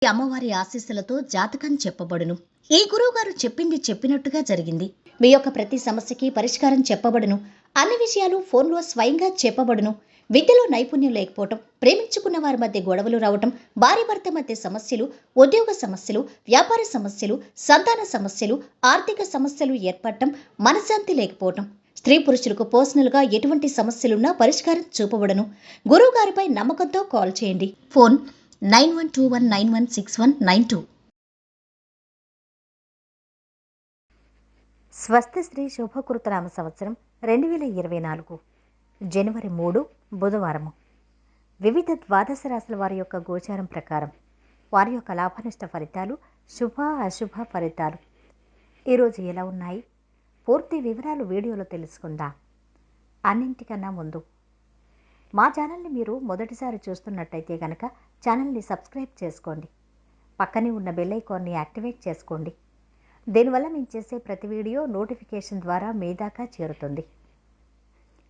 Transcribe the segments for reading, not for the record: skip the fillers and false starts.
ఈ అమ్మవారి ఆశీస్సులతో జాతకం చెప్పబడును. ఈ గురువుగారు చెప్పింది చెప్పినట్టుగా జరిగింది. మీ యొక్క ప్రతి సమస్యకి పరిష్కారం చెప్పబడును. అన్ని విషయాలు ఫోన్లో స్వయంగా చెప్పబడును. విద్యలో నైపుణ్యం లేకపోవటం, ప్రేమించుకున్న వారి మధ్య గొడవలు రావటం, భార్య భర్త మధ్య సమస్యలు, ఉద్యోగ సమస్యలు, వ్యాపార సమస్యలు, సంతాన సమస్యలు, ఆర్థిక సమస్యలు ఏర్పడటం, మనశ్శాంతి లేకపోవటం, స్త్రీ పురుషులకు పర్సనల్గా ఎటువంటి సమస్యలున్నా పరిష్కారం చూపబడును. గురువు గారిపై నమ్మకంతో కాల్ చేయండి. ఫోన్ 9121916192. స్వస్తి శ్రీ శుభకృతనామ సంవత్సరం 2024 జనవరి 3 బుధవారము. వివిధ ద్వాదశ రాశుల వారి యొక్క గోచారం ప్రకారం వారి యొక్క లాభనష్ట ఫలితాలు, శుభ అశుభ ఫలితాలు ఈరోజు ఎలా ఉన్నాయి, పూర్తి వివరాలు వీడియోలో తెలుసుకుందాం. అన్నింటికన్నా ముందు మా ఛానల్ని మీరు మొదటిసారి చూస్తున్నట్టయితే కనుక ఛానల్ని సబ్స్క్రైబ్ చేసుకోండి. పక్కనే ఉన్న బెల్ ఐకాన్ని యాక్టివేట్ చేసుకోండి. దీనివల్ల మేము చేసే ప్రతి వీడియో నోటిఫికేషన్ ద్వారా మీ దాకా చేరుతుంది.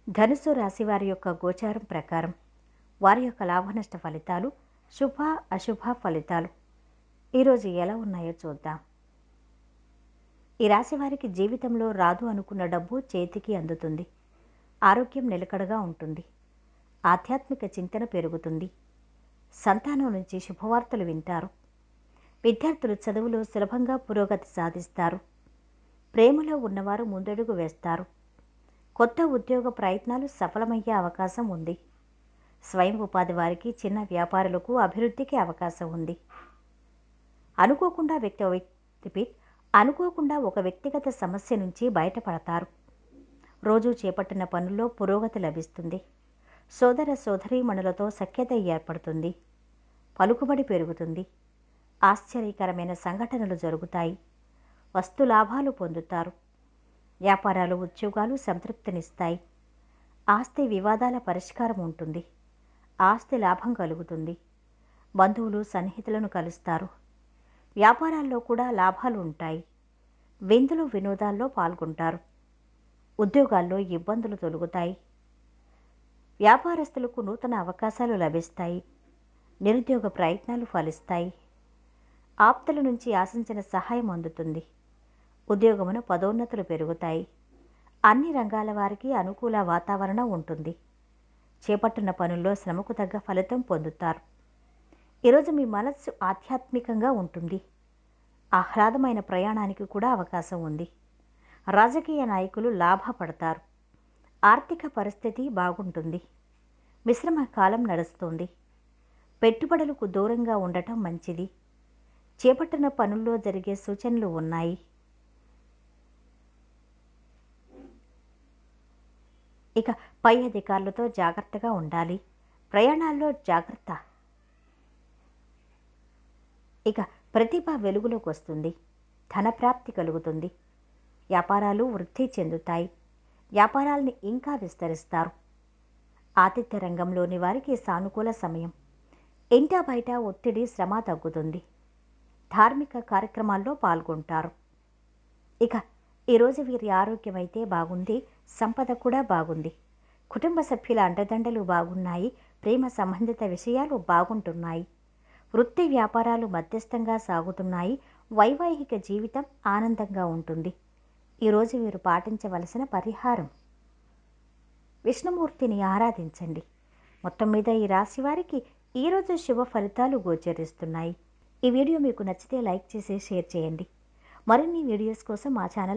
ధనుసు రాశి వారి యొక్క గోచారం ప్రకారం వారి యొక్క లాభనష్ట ఫలితాలు, శుభ అశుభ ఫలితాలు ఈరోజు ఎలా ఉన్నాయో చూద్దాం. ఈ రాశి వారికి జీవితంలో రాదు అనుకున్న డబ్బు చేతికి అందుతుంది. ఆరోగ్యం నిలకడగా ఉంటుంది. ఆధ్యాత్మిక చింతన పెరుగుతుంది. సంతానం నుంచి శుభవార్తలు వింటారు. విద్యార్థులు చదువులో సులభంగా పురోగతి సాధిస్తారు. ప్రేమలో ఉన్నవారు ముందడుగు వేస్తారు. కొత్త ఉద్యోగ ప్రయత్నాలు సఫలమయ్యే అవకాశం ఉంది. స్వయం ఉపాధి వారికి, చిన్న వ్యాపారులకు అభివృద్ధికి అవకాశం ఉంది. అనుకోకుండా ఒక వ్యక్తిగత సమస్య నుంచి బయటపడతారు. రోజు చేపట్టిన పనుల్లో పురోగతి లభిస్తుంది. సోదర సోదరీమణులతో సఖ్యత ఏర్పడుతుంది. పలుకుబడి పెరుగుతుంది. ఆశ్చర్యకరమైన సంఘటనలు జరుగుతాయి. వస్తు లాభాలు పొందుతారు. వ్యాపారాలు, ఉద్యోగాలు సంతృప్తినిస్తాయి. ఆస్తి వివాదాల పరిష్కారం ఉంటుంది. ఆస్తి లాభం కలుగుతుంది. బంధువులు, సన్నిహితులను కలుస్తారు. వ్యాపారాల్లో కూడా లాభాలు ఉంటాయి. విందులు, వినోదాల్లో పాల్గొంటారు. ఉద్యోగాల్లో ఇబ్బందులు తొలగుతాయి. వ్యాపారస్తులకు నూతన అవకాశాలు లభిస్తాయి. నిరుద్యోగ ప్రయత్నాలు ఫలిస్తాయి. ఆప్తుల నుంచి ఆశించిన సహాయం అందుతుంది. ఉద్యోగమున పదోన్నతులు పెరుగుతాయి. అన్ని రంగాల వారికి అనుకూల వాతావరణం ఉంటుంది. చేపట్టిన పనుల్లో శ్రమకు తగ్గ ఫలితం పొందుతారు. ఈరోజు మీ మనస్సు ఆధ్యాత్మికంగా ఉంటుంది. ఆహ్లాదమైన ప్రయాణానికి కూడా అవకాశం ఉంది. రాజకీయ నాయకులు లాభపడతారు. ఆర్థిక పరిస్థితి బాగుంటుంది. మిశ్రమ కాలం నడుస్తుంది. పెట్టుబడులకు దూరంగా ఉండటం మంచిది. చేపట్టిన పనుల్లో జరిగే సూచనలు ఉన్నాయి. ఇక పై అధికారులతో జాగ్రత్తగా ఉండాలి. ప్రయాణాల్లో జాగ్రత్త. ఇక ప్రతిభ వెలుగులోకి వస్తుంది. ధనప్రాప్తి కలుగుతుంది. వ్యాపారాలు వృద్ధి చెందుతాయి. వ్యాపారాల్ని ఇంకా విస్తరిస్తారు. ఆతిథ్య రంగంలోని వారికి సానుకూల సమయం. ఇంటా బయట ఒత్తిడి, శ్రమ తగ్గుతుంది. ధార్మిక కార్యక్రమాల్లో పాల్గొంటారు. ఇక ఈరోజు వీరి ఆరోగ్యం అయితే బాగుంది. సంపద కూడా బాగుంది. కుటుంబ సభ్యుల అండదండలు బాగున్నాయి. ప్రేమ సంబంధిత విషయాలు బాగుంటున్నాయి. వృత్తి వ్యాపారాలు మధ్యస్థంగా సాగుతున్నాయి. వైవాహిక జీవితం ఆనందంగా ఉంటుంది. ఈరోజు వీరు పాటించవలసిన పరిహారం, విష్ణుమూర్తిని ఆరాధించండి. మొత్తం మీద ఈ రాశి వారికి ఈరోజు శుభ ఫలితాలు గోచరిస్తున్నాయి. ఈ వీడియో మీకు నచ్చితే లైక్ చేసి షేర్ చేయండి. మరిన్ని వీడియోస్ కోసం మా ఛానల్